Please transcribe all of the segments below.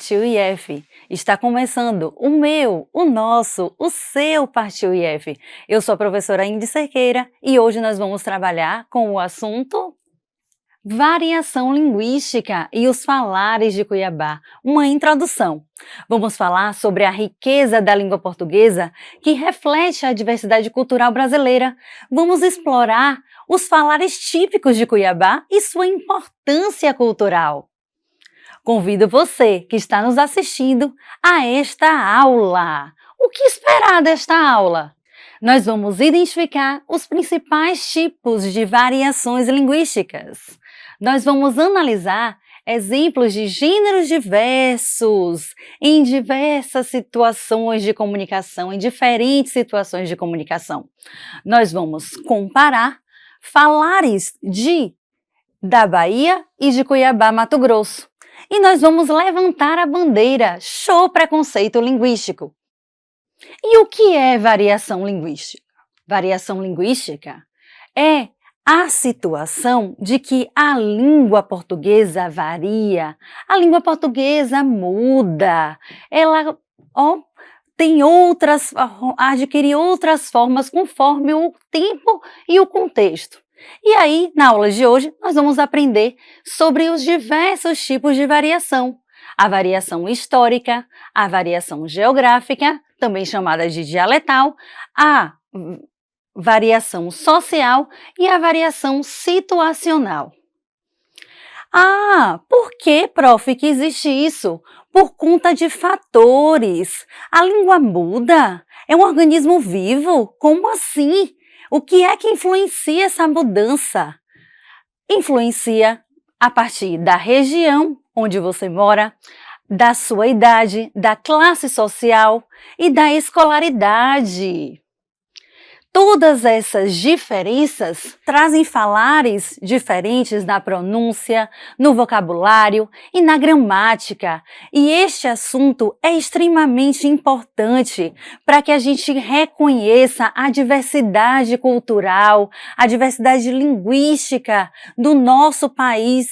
Partiu IF. Está começando o meu, o nosso, o seu Partiu IF. Eu sou a professora Indy Cerqueira e hoje nós vamos trabalhar com o assunto variação linguística e os falares de Cuiabá, uma introdução. Vamos falar sobre a riqueza da língua portuguesa que reflete a diversidade cultural brasileira. Vamos explorar os falares típicos de Cuiabá e sua importância cultural. Convido você que está nos assistindo a esta aula. O que esperar desta aula? Nós vamos identificar os principais tipos de variações linguísticas. Nós vamos analisar exemplos de gêneros diversos em diversas situações de comunicação, em diferentes situações de comunicação. Nós vamos comparar falares da Bahia e de Cuiabá, Mato Grosso. E nós vamos levantar a bandeira Show Preconceito Linguístico. E o que é variação linguística? Variação linguística é a situação de que a língua portuguesa varia, a língua portuguesa muda, ela adquire outras formas conforme o tempo e o contexto. E aí, na aula de hoje, nós vamos aprender sobre os diversos tipos de variação. A variação histórica, a variação geográfica, também chamada de dialetal, a variação social e a variação situacional. Ah, por que, prof, que existe isso? Por conta de fatores. A língua muda? É um organismo vivo? Como assim? O que é que influencia essa mudança? Influencia a partir da região onde você mora, da sua idade, da classe social e da escolaridade. Todas essas diferenças trazem falares diferentes na pronúncia, no vocabulário e na gramática. E este assunto é extremamente importante para que a gente reconheça a diversidade cultural, a diversidade linguística do nosso país,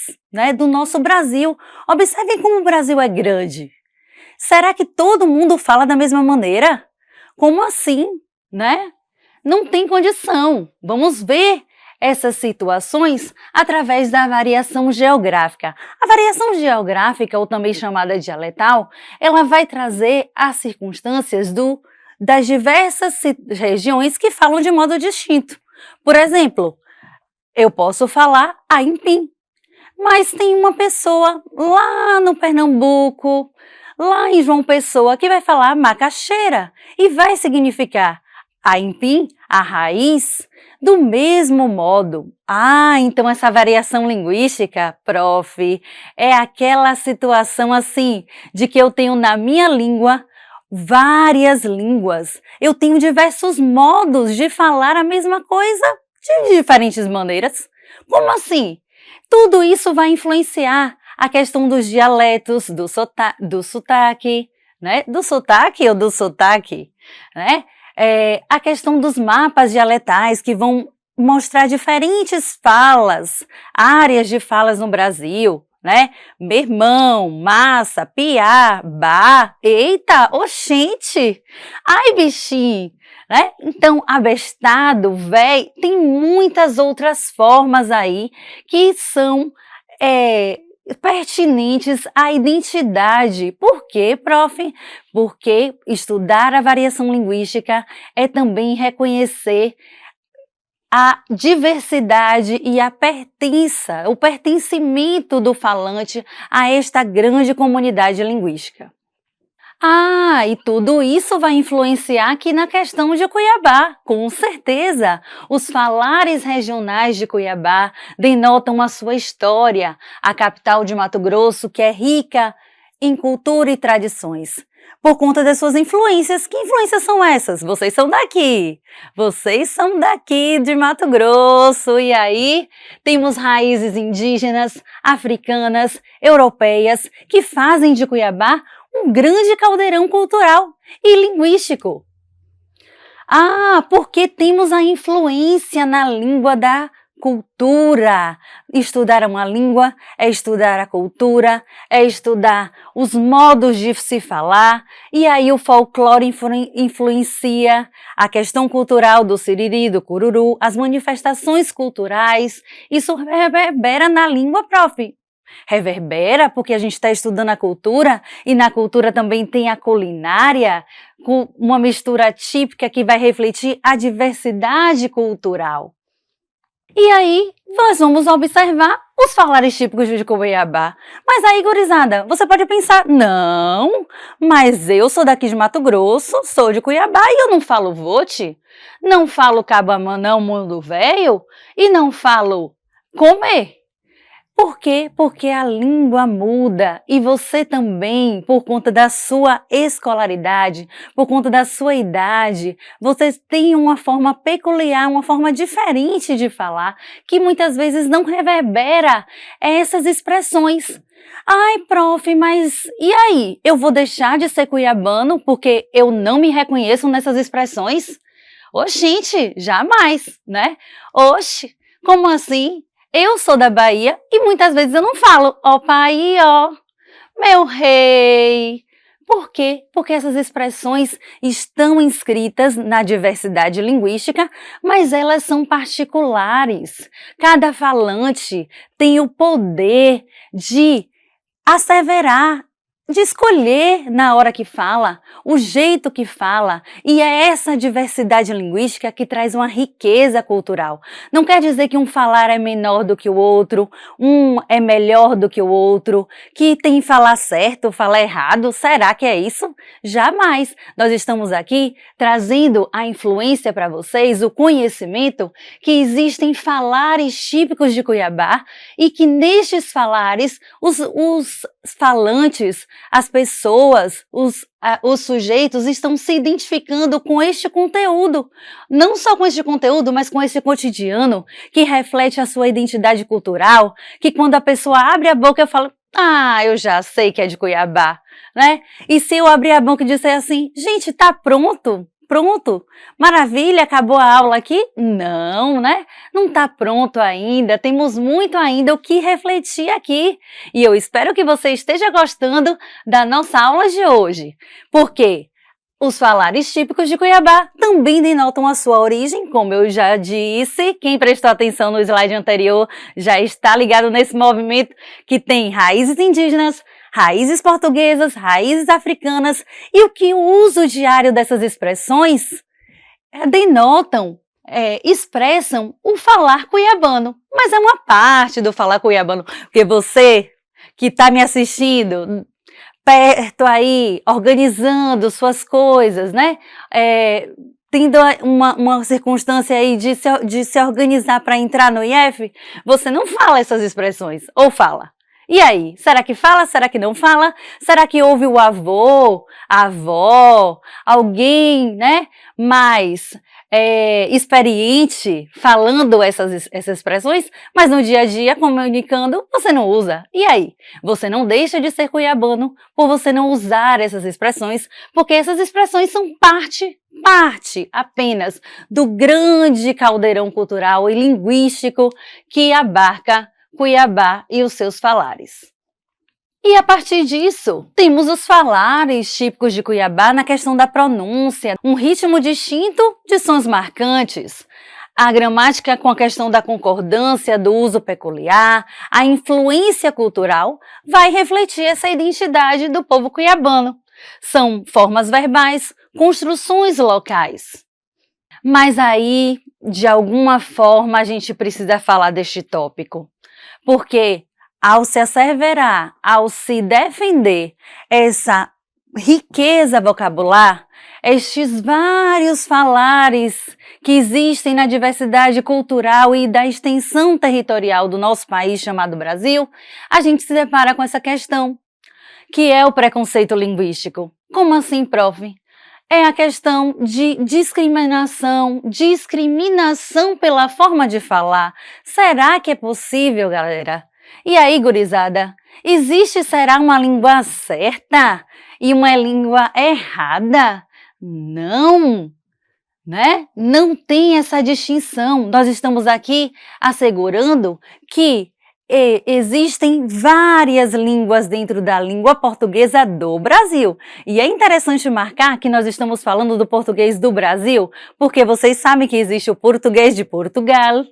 do nosso Brasil. Observem como o Brasil é grande. Será que todo mundo fala da mesma maneira? Como assim, Não tem condição. Vamos ver essas situações através da variação geográfica. A variação geográfica, ou também chamada dialetal, ela vai trazer as circunstâncias das diversas regiões que falam de modo distinto. Por exemplo, eu posso falar Aimpim, mas tem uma pessoa lá no Pernambuco, lá em João Pessoa, que vai falar macaxeira e vai significar Aimpim, a raiz, do mesmo modo. Então essa variação linguística, prof, é aquela situação assim, de que eu tenho na minha língua várias línguas. Eu tenho diversos modos de falar a mesma coisa de diferentes maneiras. Como assim? Tudo isso vai influenciar a questão dos dialetos, do sotaque, Do sotaque ou do sotaque, a questão dos mapas dialetais que vão mostrar diferentes falas, áreas de falas no Brasil, Meu irmão, massa, piá, bah, eita, oxente, ai bichinho, Então, abestado, véi, tem muitas outras formas aí que são pertinentes à identidade. Por quê, prof? Porque estudar a variação linguística é também reconhecer a diversidade e o pertencimento do falante a esta grande comunidade linguística. E tudo isso vai influenciar aqui na questão de Cuiabá, com certeza. Os falares regionais de Cuiabá denotam a sua história, a capital de Mato Grosso, que é rica em cultura e tradições. Por conta das suas influências. Que influências são essas? Vocês são daqui. Vocês são daqui de Mato Grosso. E aí temos raízes indígenas, africanas, europeias, que fazem de Cuiabá um grande caldeirão cultural e linguístico. Porque temos a influência na língua da cultura. Estudar uma língua é estudar a cultura, é estudar os modos de se falar, e aí o folclore influencia a questão cultural do siriri, do cururu, as manifestações culturais. Isso reverbera na língua, prof. Reverbera porque a gente está estudando a cultura e na cultura também tem a culinária, com uma mistura típica que vai refletir a diversidade cultural. E aí, nós vamos observar os falares típicos de Cuiabá. Mas aí, gurizada, você pode pensar, não, mas eu sou daqui de Mato Grosso, sou de Cuiabá e eu não falo vote, não falo cabamanão, mundo velho e não falo comer. Por quê? Porque a língua muda e você também, por conta da sua escolaridade, por conta da sua idade, você tem uma forma peculiar, uma forma diferente de falar, que muitas vezes não reverbera essas expressões. Ai, prof, mas e aí? Eu vou deixar de ser cuiabano porque eu não me reconheço nessas expressões? Oxente, jamais, né? Oxe, como assim? Eu sou da Bahia e muitas vezes eu não falo, ó pai, ó, meu rei. Por quê? Porque essas expressões estão inscritas na diversidade linguística, mas elas são particulares. Cada falante tem o poder de asseverar, de escolher na hora que fala, o jeito que fala, e é essa diversidade linguística que traz uma riqueza cultural. Não quer dizer que um falar é menor do que o outro, um é melhor do que o outro, que tem falar certo, falar errado, será que é isso? Jamais! Nós estamos aqui trazendo a influência para vocês, o conhecimento que existem falares típicos de Cuiabá e que nestes falares os falantes, as pessoas, os sujeitos estão se identificando com este conteúdo. Não só com este conteúdo, mas com este cotidiano que reflete a sua identidade cultural, que quando a pessoa abre a boca eu falo, ah, eu já sei que é de Cuiabá, né? E se eu abrir a boca e disser assim, gente, tá pronto? Pronto? Maravilha, acabou a aula aqui? Não, né? Não está pronto ainda, temos muito ainda o que refletir aqui. E eu espero que você esteja gostando da nossa aula de hoje, porque os falares típicos de Cuiabá também denotam a sua origem, como eu já disse. Quem prestou atenção no slide anterior já está ligado nesse movimento que tem raízes indígenas, raízes portuguesas, raízes africanas, e o que o uso diário dessas expressões denotam, expressam o falar cuiabano. Mas é uma parte do falar cuiabano, porque você que está me assistindo perto aí, organizando suas coisas, né? Tendo uma circunstância aí de se organizar para entrar no IF, você não fala essas expressões, ou fala? E aí, será que fala? Será que não fala? Será que houve o avô, a avó, alguém, né, mais experiente falando essas expressões, mas no dia a dia, comunicando, você não usa. E aí? Você não deixa de ser cuiabano por você não usar essas expressões, porque essas expressões são parte apenas do grande caldeirão cultural e linguístico que abarca Cuiabá e os seus falares. E a partir disso, temos os falares típicos de Cuiabá na questão da pronúncia, um ritmo distinto de sons marcantes, a gramática com a questão da concordância, do uso peculiar, a influência cultural vai refletir essa identidade do povo cuiabano. São formas verbais, construções locais. Mas aí, de alguma forma, a gente precisa falar deste tópico. Porque ao se asseverar, ao se defender essa riqueza vocabular, estes vários falares que existem na diversidade cultural e da extensão territorial do nosso país chamado Brasil, a gente se depara com essa questão, que é o preconceito linguístico. Como assim, prof? É a questão de discriminação pela forma de falar. Será que é possível, galera? E aí, gurizada, será uma língua certa e uma língua errada? Não! né? Não tem essa distinção. Nós estamos aqui assegurando que existem várias línguas dentro da língua portuguesa do Brasil. E é interessante marcar que nós estamos falando do português do Brasil, porque vocês sabem que existe o português de Portugal,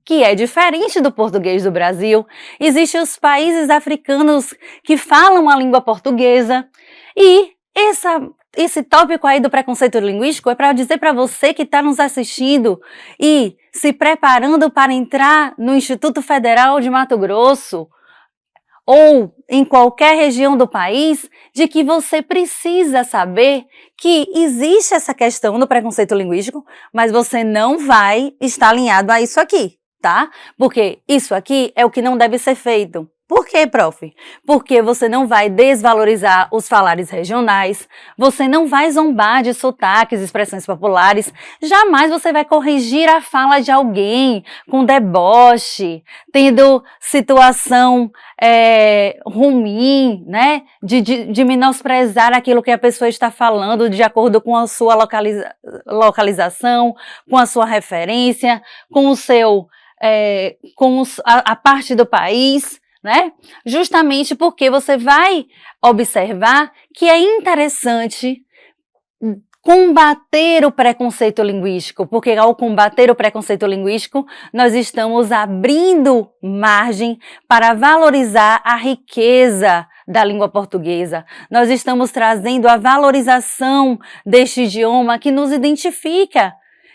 que é diferente do português do Brasil. Existem os países africanos que falam a língua portuguesa. E esse tópico aí do preconceito linguístico é para dizer para você que está nos assistindo e se preparando para entrar no Instituto Federal de Mato Grosso ou em qualquer região do país, de que você precisa saber que existe essa questão do preconceito linguístico, mas você não vai estar alinhado a isso aqui, tá? Porque isso aqui é o que não deve ser feito. Por quê, prof? Porque você não vai desvalorizar os falares regionais, você não vai zombar de sotaques, expressões populares, jamais você vai corrigir a fala de alguém com deboche, tendo situação ruim, né? De menosprezar aquilo que a pessoa está falando de acordo com a sua localização, com a sua referência, com o seu, a parte do país, né? Justamente porque você vai observar que é interessante combater o preconceito linguístico, porque ao combater o preconceito linguístico, nós estamos abrindo margem para valorizar a riqueza da língua portuguesa. Nós estamos trazendo a valorização deste idioma que nos identifica,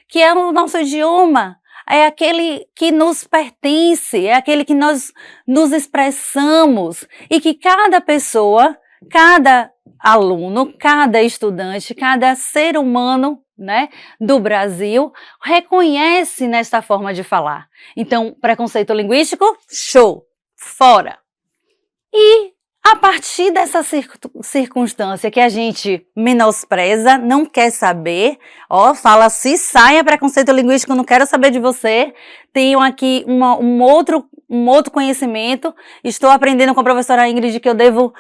que é o nosso idioma. É aquele que nos pertence, é aquele que nós nos expressamos e que cada pessoa, cada aluno, cada estudante, cada ser humano, né, do Brasil reconhece nesta forma de falar. Então, preconceito linguístico, show, fora. E a partir dessa circunstância que a gente menospreza, não quer saber, fala se saia preconceito linguístico, não quero saber de você, tenho aqui um outro conhecimento, estou aprendendo com a professora Ingrid que eu devo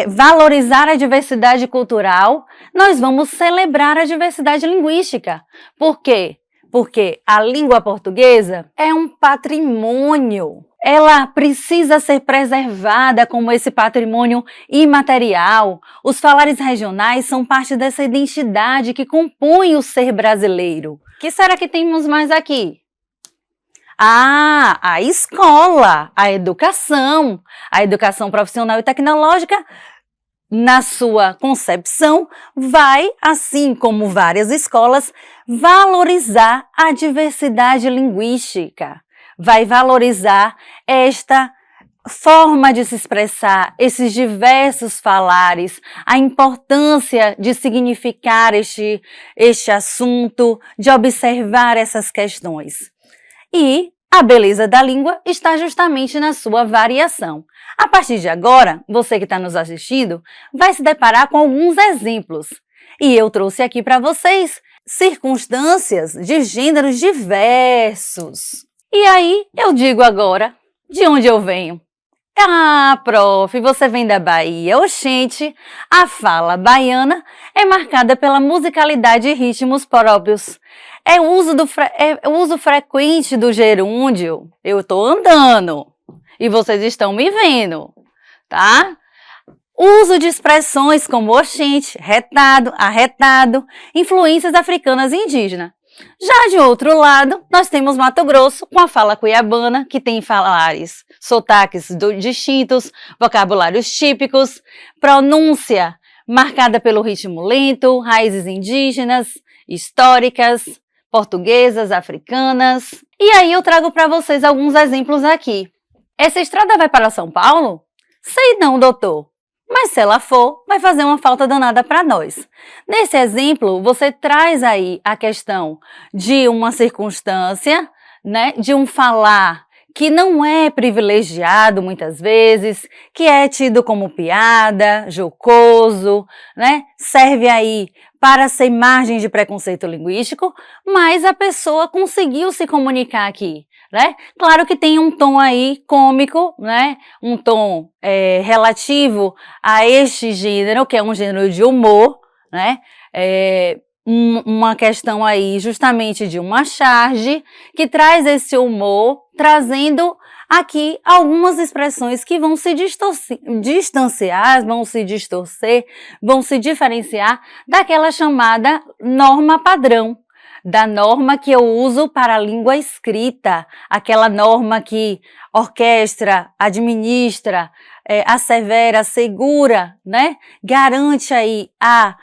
valorizar a diversidade cultural, nós vamos celebrar a diversidade linguística. Por quê? Porque a língua portuguesa é um patrimônio. Ela precisa ser preservada como esse patrimônio imaterial. Os falares regionais são parte dessa identidade que compõe o ser brasileiro. O que será que temos mais aqui? A escola, a educação profissional e tecnológica, na sua concepção, vai, assim como várias escolas, valorizar a diversidade linguística, vai valorizar esta forma de se expressar, esses diversos falares, a importância de significar este assunto, de observar essas questões. E a beleza da língua está justamente na sua variação. A partir de agora, você que está nos assistindo vai se deparar com alguns exemplos. E eu trouxe aqui para vocês circunstâncias de gêneros diversos. E aí, eu digo agora, de onde eu venho? Ah, prof, você vem da Bahia. Oxente, a fala baiana é marcada pela musicalidade e ritmos próprios. É o uso frequente do gerúndio. Eu estou andando e vocês estão me vendo, tá? Uso de expressões como oxente, retado, arretado, influências africanas e indígenas. Já de outro lado, nós temos Mato Grosso com a fala cuiabana, que tem falares, sotaques distintos, vocabulários típicos, pronúncia marcada pelo ritmo lento, raízes indígenas, históricas, portuguesas, africanas. E aí eu trago para vocês alguns exemplos aqui. Essa estrada vai para São Paulo? Sei não, doutor. Mas se ela for, vai fazer uma falta danada para nós. Nesse exemplo, você traz aí a questão de uma circunstância, né, de um falar que não é privilegiado muitas vezes, que é tido como piada, jocoso, né, serve aí para ser margem de preconceito linguístico, mas a pessoa conseguiu se comunicar aqui, né? Claro que tem um tom aí cômico, né? Um tom relativo a este gênero, que é um gênero de humor, né? uma questão aí justamente de uma charge que traz esse humor, trazendo aqui algumas expressões que vão se distanciar, vão se distorcer, vão se diferenciar daquela chamada norma padrão, da norma que eu uso para a língua escrita, aquela norma que orquestra, administra, assevera, segura, né? Garante aí a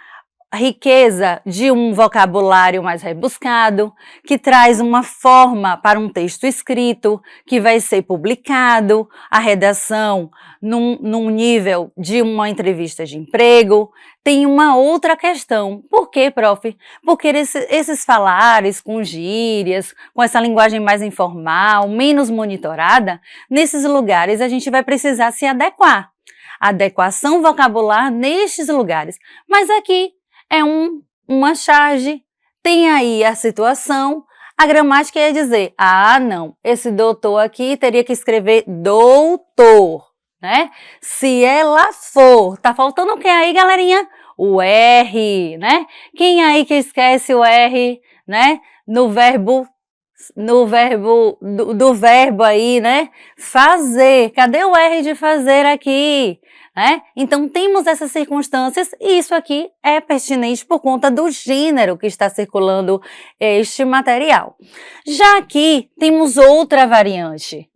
riqueza de um vocabulário mais rebuscado, que traz uma forma para um texto escrito, que vai ser publicado, a redação num nível de uma entrevista de emprego. Tem uma outra questão. Por quê, prof? Porque esses falares com gírias, com essa linguagem mais informal, menos monitorada, nesses lugares a gente vai precisar se adequar. Adequação vocabular nestes lugares. Mas aqui é uma charge, tem aí a situação, a gramática ia dizer, não, esse doutor aqui teria que escrever doutor, né? Se ela for, tá faltando o que aí, galerinha? O R, né? Quem aí que esquece o R, né? Do verbo aí, né? Fazer, cadê o R de fazer aqui? Então, temos essas circunstâncias e isso aqui é pertinente por conta do gênero que está circulando este material. Já aqui, temos outra variante,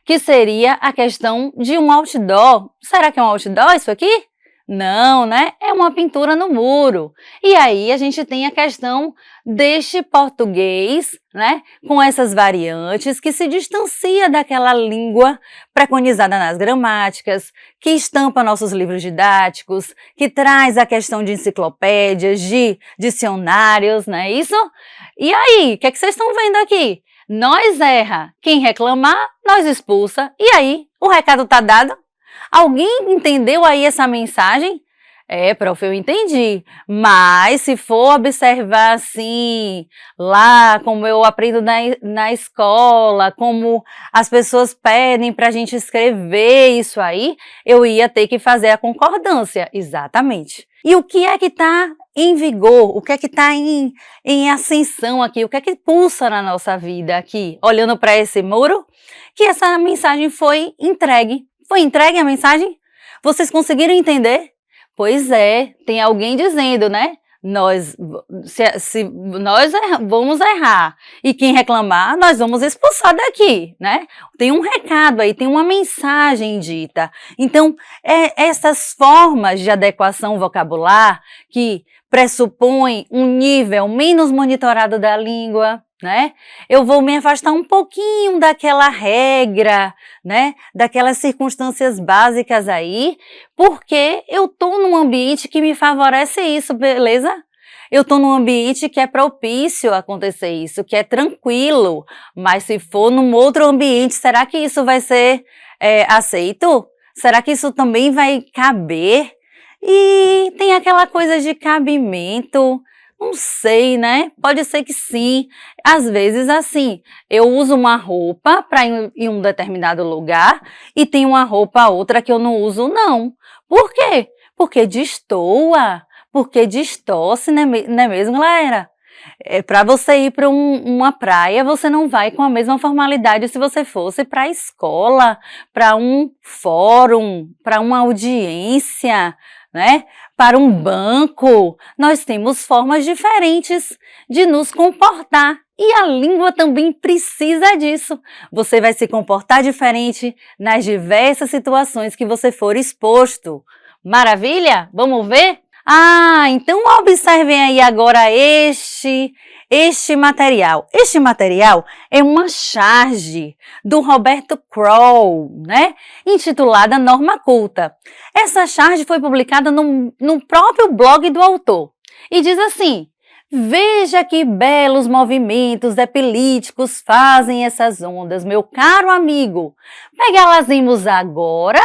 que seria a questão de um outdoor. Será que é um outdoor isso aqui? Não, né? É uma pintura no muro. E aí a gente tem a questão deste português, né? Com essas variantes que se distancia daquela língua preconizada nas gramáticas, que estampa nossos livros didáticos, que traz a questão de enciclopédias, de dicionários, não é isso? E aí, o que é que vocês estão vendo aqui? Nós erra, quem reclamar, nós expulsa. E aí, o recado tá dado? Alguém entendeu aí essa mensagem? Prof, eu entendi, mas se for observar assim, lá como eu aprendo na escola, como as pessoas pedem para a gente escrever isso aí, eu ia ter que fazer a concordância, exatamente. E o que é que está em vigor, o que é que está em ascensão aqui, o que é que pulsa na nossa vida aqui, olhando para esse muro? Que essa mensagem foi entregue. Foi entregue a mensagem? Vocês conseguiram entender? Pois é, tem alguém dizendo, né? Nós vamos errar e quem reclamar, nós vamos expulsar daqui, né? Tem um recado aí, tem uma mensagem dita. Então, essas formas de adequação vocabular que pressupõem um nível menos monitorado da língua, né? Eu vou me afastar um pouquinho daquela regra, né? Daquelas circunstâncias básicas aí, porque eu tô num ambiente que me favorece isso, beleza? Eu tô num ambiente que é propício a acontecer isso, que é tranquilo, mas se for num outro ambiente, será que isso vai ser aceito? Será que isso também vai caber? E tem aquela coisa de cabimento. Não sei, né? Pode ser que sim. Às vezes, assim, eu uso uma roupa para ir em um determinado lugar e tem uma roupa outra que eu não uso, não. Por quê? Porque destoa, porque distorce, não é mesmo, galera? Para você ir para uma praia, você não vai com a mesma formalidade se você fosse para a escola, para um fórum, para uma audiência, né? Para um banco, nós temos formas diferentes de nos comportar e a língua também precisa disso. Você vai se comportar diferente nas diversas situações que você for exposto. Maravilha? Vamos ver? Então observem aí agora este material. Este material é uma charge do Roberto Kroll, né? Intitulada Norma Culta. Essa charge foi publicada no próprio blog do autor e diz assim: veja que belos movimentos epilíticos fazem essas ondas, meu caro amigo. Pegá-las-emos agora?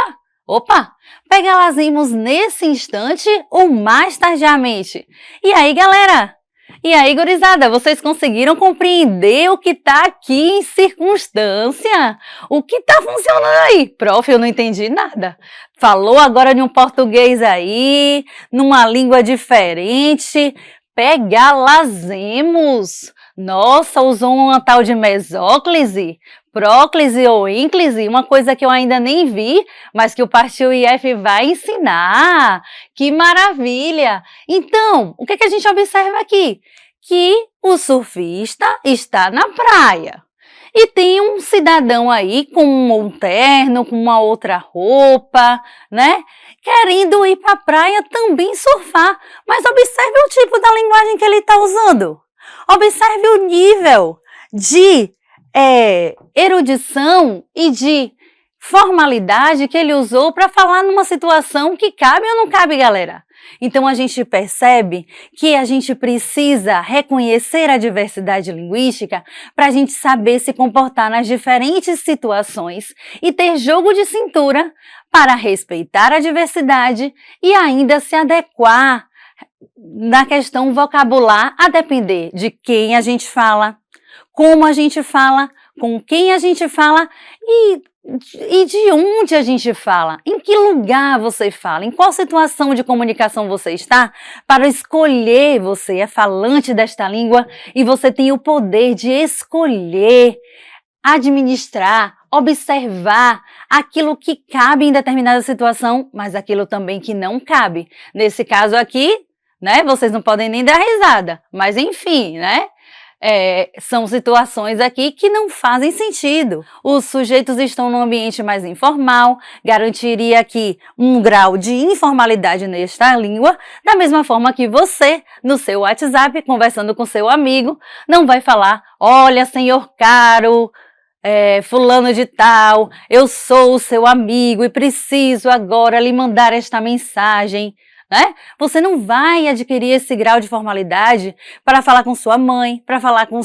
Opa! Pegá-las-emos nesse instante ou mais tardiamente? E aí, galera? E aí, gurizada, vocês conseguiram compreender o que está aqui em circunstância? O que está funcionando aí? Prof, eu não entendi nada. Falou agora de um português aí, numa língua diferente, pegalazemos. Nossa, usou uma tal de mesóclise, próclise ou ínclise, uma coisa que eu ainda nem vi, mas que o Partiu IF vai ensinar. Que maravilha! Então, o que que a gente observa aqui? Que o surfista está na praia. E tem um cidadão aí com um terno, com uma outra roupa, né? Querendo ir para a praia também surfar. Mas observe o tipo da linguagem que ele está usando. Observe o nível de erudição e de formalidade que ele usou para falar numa situação que cabe ou não cabe, galera. Então a gente percebe que a gente precisa reconhecer a diversidade linguística para a gente saber se comportar nas diferentes situações e ter jogo de cintura para respeitar a diversidade e ainda se adequar na questão vocabular a depender de quem a gente fala, como a gente fala, com quem a gente fala e de onde a gente fala, em que lugar você fala, em qual situação de comunicação você está para escolher. Você é falante desta língua e você tem o poder de escolher, administrar, observar aquilo que cabe em determinada situação, mas aquilo também que não cabe. Nesse caso aqui, né, vocês não podem nem dar risada, mas enfim, né? São situações aqui que não fazem sentido. Os sujeitos estão num ambiente mais informal, garantiria aqui um grau de informalidade nesta língua, da mesma forma que você, no seu WhatsApp, conversando com seu amigo, não vai falar: olha, senhor caro, fulano de tal, eu sou o seu amigo e preciso agora lhe mandar esta mensagem. Né? Você não vai adquirir esse grau de formalidade para falar com sua mãe, para falar com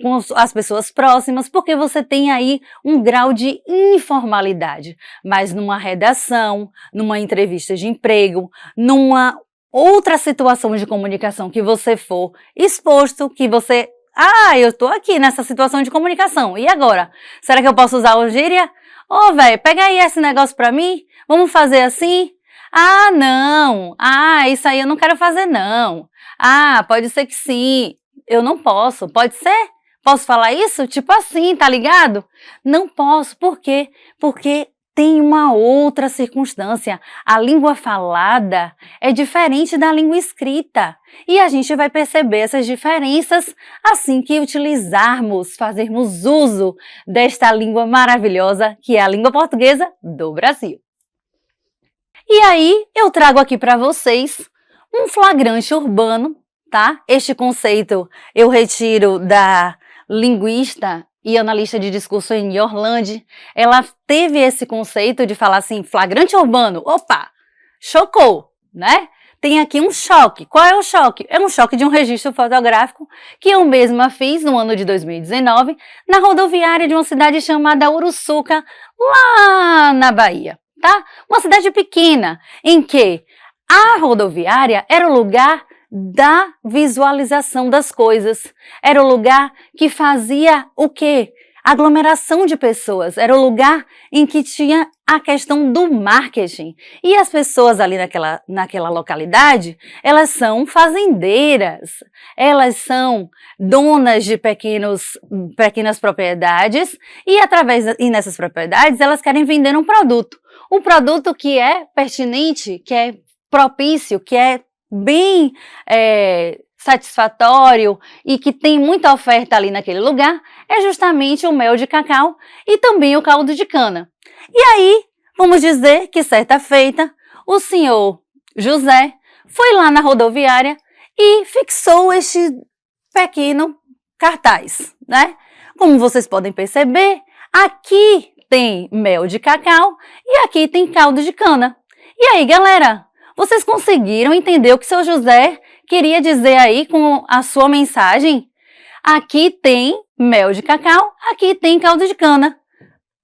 com as pessoas próximas, porque você tem aí um grau de informalidade. Mas numa redação, numa entrevista de emprego, numa outra situação de comunicação que você for exposto, que você... eu tô aqui nessa situação de comunicação, e agora? Será que eu posso usar a gíria? Velho, pega aí esse negócio para mim, vamos fazer assim? Não. Isso aí eu não quero fazer, não. Pode ser que sim. Eu não posso. Pode ser? Posso falar isso? Tipo assim, tá ligado? Não posso. Por quê? Porque tem uma outra circunstância. A língua falada é diferente da língua escrita. E a gente vai perceber essas diferenças assim que fazermos uso desta língua maravilhosa, que é a língua portuguesa do Brasil. E aí, eu trago aqui para vocês um flagrante urbano, tá? Este conceito eu retiro da linguista e analista de discurso Annie Orlandi. Ela teve esse conceito de falar assim, flagrante urbano. Opa, chocou, né? Tem aqui um choque. Qual é o choque? É um choque de um registro fotográfico que eu mesma fiz no ano de 2019 na rodoviária de uma cidade chamada Uruçuca, lá na Bahia. Tá? Uma cidade pequena, em que a rodoviária era o lugar da visualização das coisas, era o lugar que fazia o quê? Aglomeração de pessoas, era o lugar em que tinha a questão do marketing. E as pessoas ali naquela localidade, elas são fazendeiras, elas são donas de pequenas propriedades e nessas propriedades elas querem vender um produto. Um produto que é pertinente, que é propício, que é bem satisfatório e que tem muita oferta ali naquele lugar, é justamente o mel de cacau e também o caldo de cana. E aí, vamos dizer que certa feita, o senhor José foi lá na rodoviária e fixou este pequeno cartaz, né? Como vocês podem perceber, aqui tem mel de cacau e aqui tem caldo de cana. E aí, galera, vocês conseguiram entender o que seu José queria dizer aí com a sua mensagem? Aqui tem mel de cacau, aqui tem caldo de cana.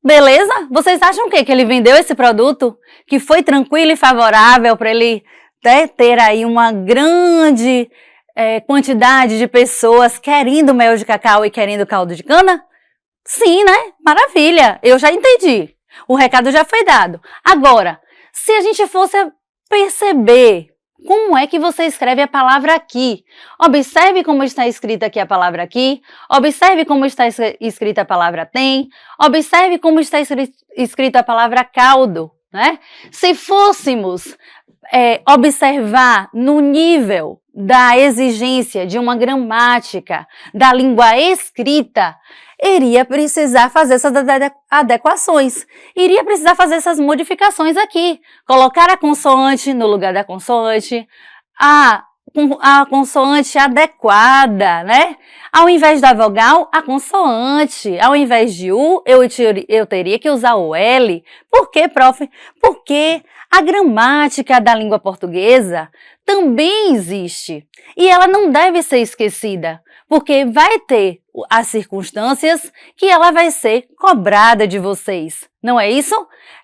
Beleza? Vocês acham o quê? Que ele vendeu esse produto? Que foi tranquilo e favorável para ele ter aí uma grande quantidade de pessoas querendo mel de cacau e querendo caldo de cana? Sim, né? Maravilha, eu já entendi. O recado já foi dado. Agora, se a gente fosse perceber como é que você escreve a palavra aqui. Observe como está escrita aqui a palavra aqui, observe como está escrita a palavra tem, observe como está escrita a palavra caldo, né? Se fôssemos observar no nível da exigência de uma gramática da língua escrita, iria precisar fazer essas adequações, iria precisar fazer essas modificações aqui, colocar a consoante no lugar da consoante, a consoante adequada, né? Ao invés da vogal, a consoante. Ao invés de U, eu teria que usar o L. Por quê, prof? Porque a gramática da língua portuguesa também existe. E ela não deve ser esquecida, porque vai ter as circunstâncias que ela vai ser cobrada de vocês. Não é isso?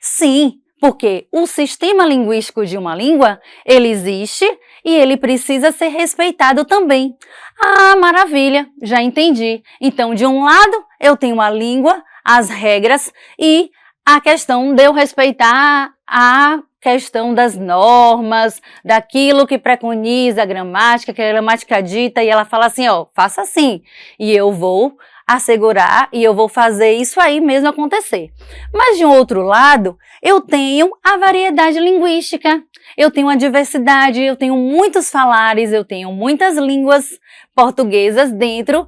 Sim, porque o sistema linguístico de uma língua, ele existe e ele precisa ser respeitado também. Ah, maravilha, já entendi. Então, de um lado, eu tenho a língua, as regras e a questão de eu respeitar a questão das normas, daquilo que preconiza a gramática, que a gramática dita, e ela fala assim, ó, faça assim, e eu vou assegurar e eu vou fazer isso aí mesmo acontecer. Mas de um outro lado, eu tenho a variedade linguística, eu tenho a diversidade, eu tenho muitos falares, eu tenho muitas línguas portuguesas dentro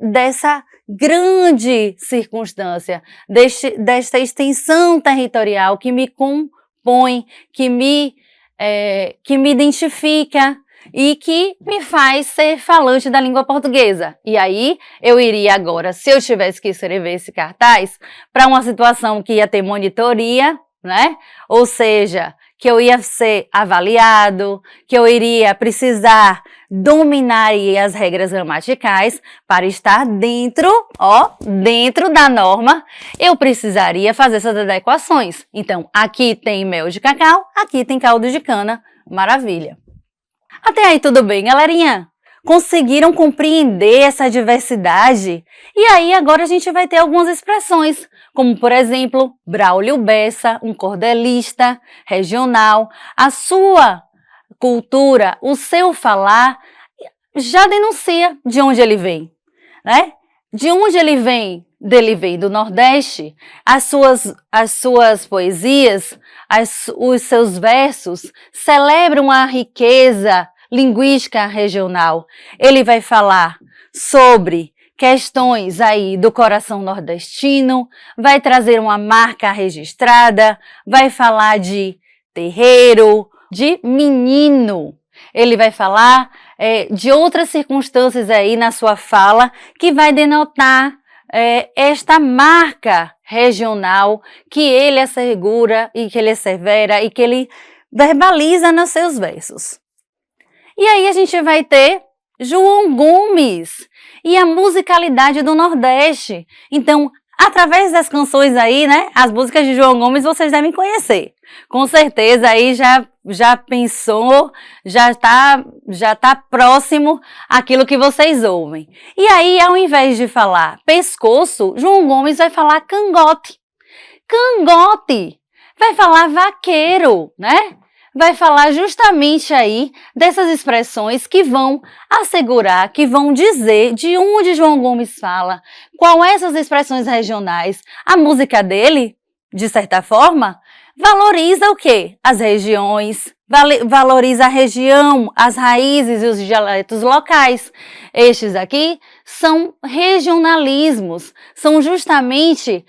dessa grande circunstância, desta extensão territorial que me compõe, que me identifica e que me faz ser falante da língua portuguesa. E aí, eu iria agora, se eu tivesse que escrever esse cartaz, para uma situação que ia ter monitoria, né? Ou seja, que eu ia ser avaliado, que eu iria precisar dominar aí as regras gramaticais para estar dentro da norma, eu precisaria fazer essas adequações. Então, aqui tem mel de cacau, aqui tem caldo de cana, maravilha. Até aí tudo bem, galerinha? Conseguiram compreender essa diversidade? E aí agora a gente vai ter algumas expressões, como por exemplo, Braulio Bessa, um cordelista regional, a sua cultura, o seu falar, já denuncia de onde ele vem, né? De onde ele vem do Nordeste, as suas poesias, os seus versos celebram a riqueza linguística regional. Ele vai falar sobre questões aí do coração nordestino, vai trazer uma marca registrada, vai falar de terreiro, de menino. Ele vai falar de outras circunstâncias aí na sua fala que vai denotar esta marca regional que ele assegura e que ele assevera e que ele verbaliza nos seus versos. E aí a gente vai ter João Gomes e a musicalidade do Nordeste. Então, através das canções aí, né, as músicas de João Gomes vocês devem conhecer. Com certeza aí já pensou, já tá próximo àquilo que vocês ouvem. E aí, ao invés de falar pescoço, João Gomes vai falar cangote. Cangote! Vai falar vaqueiro, né? Vai falar justamente aí dessas expressões que vão assegurar, que vão dizer de onde João Gomes fala, quais essas expressões regionais. A música dele, de certa forma, valoriza o quê? As regiões, valoriza a região, as raízes e os dialetos locais. Estes aqui são regionalismos, são justamente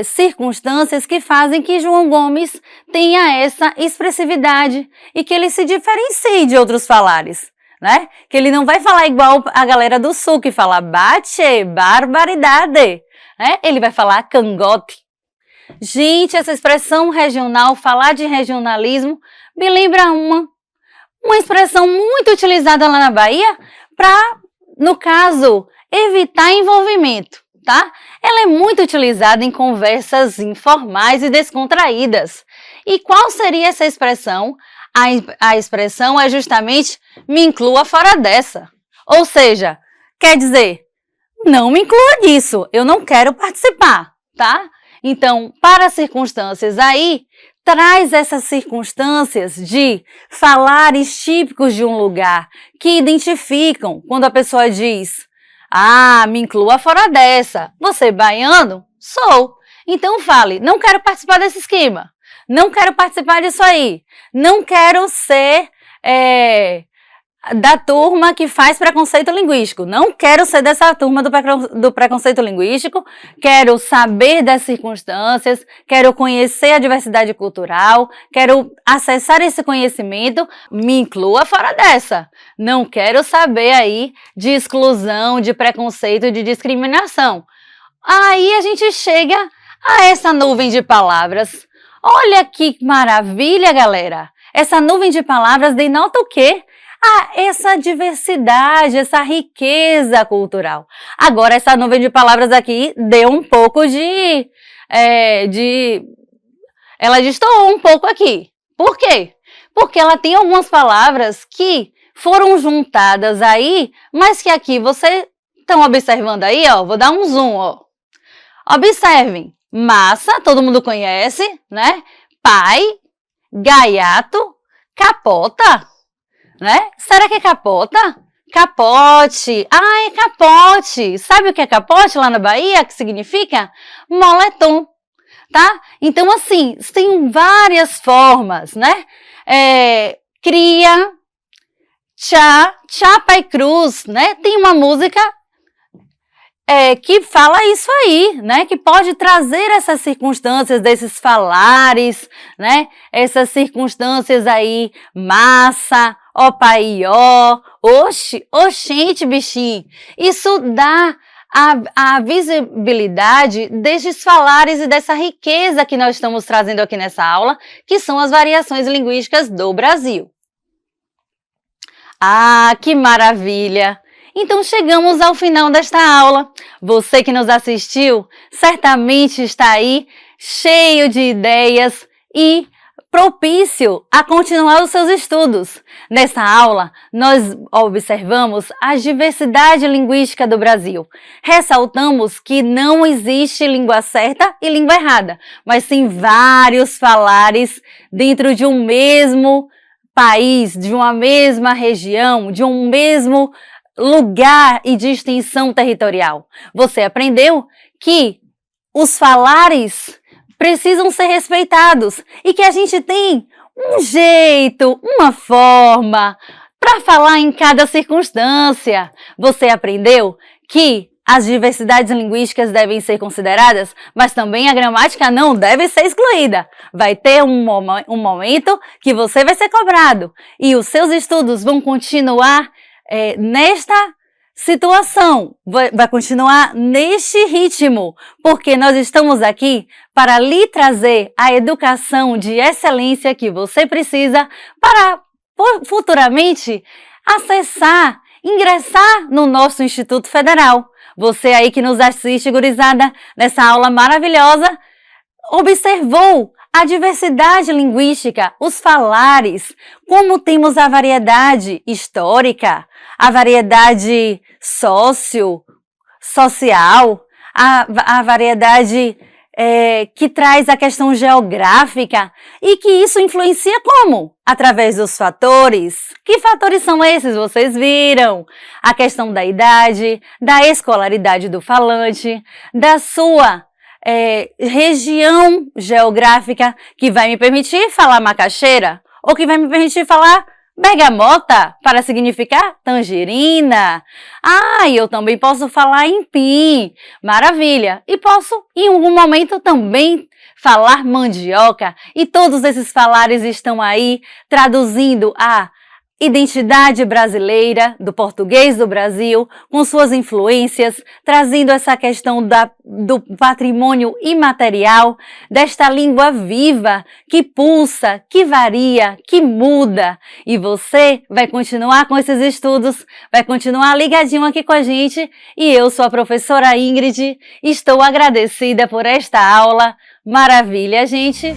circunstâncias que fazem que João Gomes tenha essa expressividade e que ele se diferencie de outros falares, né? Que ele não vai falar igual a galera do Sul, que fala bate, barbaridade, né? Ele vai falar cangote. Gente, essa expressão regional, falar de regionalismo, me lembra uma expressão muito utilizada lá na Bahia para, no caso, evitar envolvimento, tá? Ela é muito utilizada em conversas informais e descontraídas. E qual seria essa expressão? A expressão é justamente me inclua fora dessa. Ou seja, quer dizer, não me inclua nisso, eu não quero participar, tá? Então, para as circunstâncias aí, traz essas circunstâncias de falares típicos de um lugar que identificam quando a pessoa diz: ah, me inclua fora dessa. Você é baiano? Sou. Então fale, não quero participar desse esquema. Não quero participar disso aí. Não quero ser da turma que faz preconceito linguístico. Não quero ser dessa turma do preconceito linguístico. Quero saber das circunstâncias, quero conhecer a diversidade cultural, quero acessar esse conhecimento, me inclua fora dessa. Não quero saber aí de exclusão, de preconceito, de discriminação. Aí a gente chega a essa nuvem de palavras. Olha que maravilha, galera! Essa nuvem de palavras denota o quê? Essa diversidade, essa riqueza cultural. Agora, essa nuvem de palavras aqui deu um pouco ela destoou um pouco aqui. Por quê? Porque ela tem algumas palavras que foram juntadas aí, mas que aqui vocês estão observando aí, ó, vou dar um zoom, ó. Observem, massa, todo mundo conhece, né? Pai, gaiato, capota. Né? Será que é capota? Capote. Ah, é capote. Sabe o que é capote lá na Bahia? Que significa moletom, tá? Então, assim, tem várias formas, né? Cria, Chapa e Cruz, né? Tem uma música que fala isso aí, né? Que pode trazer essas circunstâncias desses falares, né? Essas circunstâncias aí, massa, ó pai, ó, oxente, bichinho. Isso dá a visibilidade desses falares e dessa riqueza que nós estamos trazendo aqui nessa aula, que são as variações linguísticas do Brasil. Ah, que maravilha! Então chegamos ao final desta aula. Você que nos assistiu certamente está aí cheio de ideias e propício a continuar os seus estudos. Nessa aula, nós observamos a diversidade linguística do Brasil. Ressaltamos que não existe língua certa e língua errada, mas sim vários falares dentro de um mesmo país, de uma mesma região, de um mesmo lugar e de extensão territorial. Você aprendeu que os falares precisam ser respeitados e que a gente tem um jeito, uma forma para falar em cada circunstância. Você aprendeu que as diversidades linguísticas devem ser consideradas, mas também a gramática não deve ser excluída. Vai ter um momento que você vai ser cobrado e os seus estudos vão continuar nesta situação, vai continuar neste ritmo, porque nós estamos aqui para lhe trazer a educação de excelência que você precisa para futuramente acessar, ingressar no nosso Instituto Federal. Você aí que nos assiste, gurizada, nessa aula maravilhosa, observou a diversidade linguística, os falares, como temos a variedade histórica, a variedade social, a variedade que traz a questão geográfica e que isso influencia como? Através dos fatores. Que fatores são esses? Vocês viram? A questão da idade, da escolaridade do falante, da sua região geográfica que vai me permitir falar macaxeira ou que vai me permitir falar bergamota para significar tangerina. Ah, e eu também posso falar empim. Maravilha! E posso, em algum momento, também falar mandioca. E todos esses falares estão aí traduzindo a identidade brasileira, do português do Brasil, com suas influências, trazendo essa questão do patrimônio imaterial, desta língua viva, que pulsa, que varia, que muda. E você vai continuar com esses estudos, vai continuar ligadinho aqui com a gente. E eu sou a professora Ingrid, estou agradecida por esta aula. Maravilha, gente!